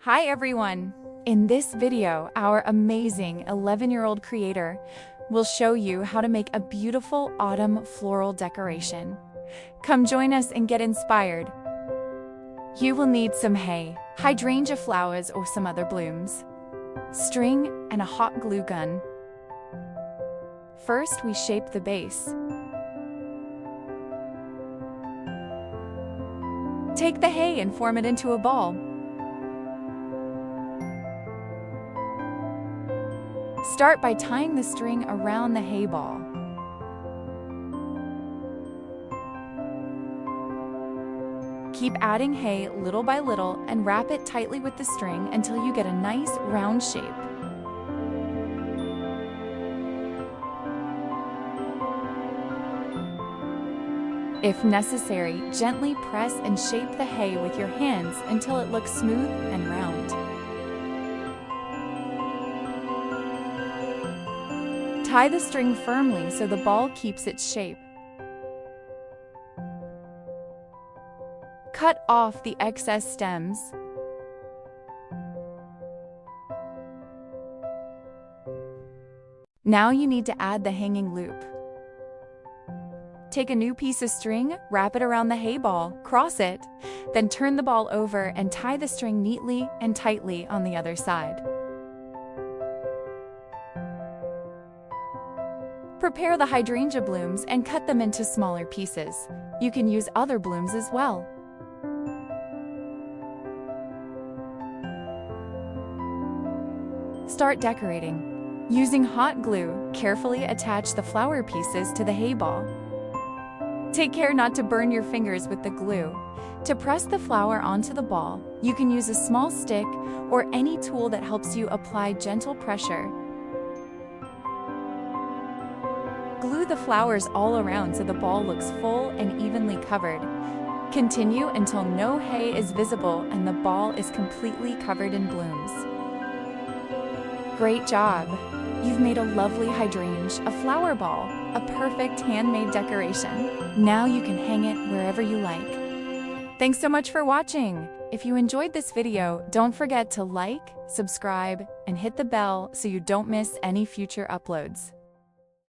Hi everyone! In this video, our amazing 11-year-old creator will show you how to make a beautiful autumn floral decoration. Come join us and get inspired. You will need some hay, hydrangea flowers or some other blooms, string, and a hot glue gun. First, we shape the base. Take the hay and form it into a ball. Start by tying the string around the hay ball. Keep adding hay little by little and wrap it tightly with the string until you get a nice round shape. If necessary, gently press and shape the hay with your hands until it looks smooth and round. Tie the string firmly so the ball keeps its shape. Cut off the excess stems. Now you need to add the hanging loop. Take a new piece of string, wrap it around the hay ball, cross it, then turn the ball over and tie the string neatly and tightly on the other side. Prepare the hydrangea blooms and cut them into smaller pieces. You can use other blooms as well. Start decorating. Using hot glue, carefully attach the flower pieces to the hay ball. Take care not to burn your fingers with the glue. To press the flower onto the ball, you can use a small stick or any tool that helps you apply gentle pressure. Glue the flowers all around so the ball looks full and evenly covered. Continue until no hay is visible and the ball is completely covered in blooms. Great job! You've made a lovely hydrangea, a flower ball, a perfect handmade decoration. Now you can hang it wherever you like. Thanks so much for watching! If you enjoyed this video, don't forget to like, subscribe, and hit the bell so you don't miss any future uploads.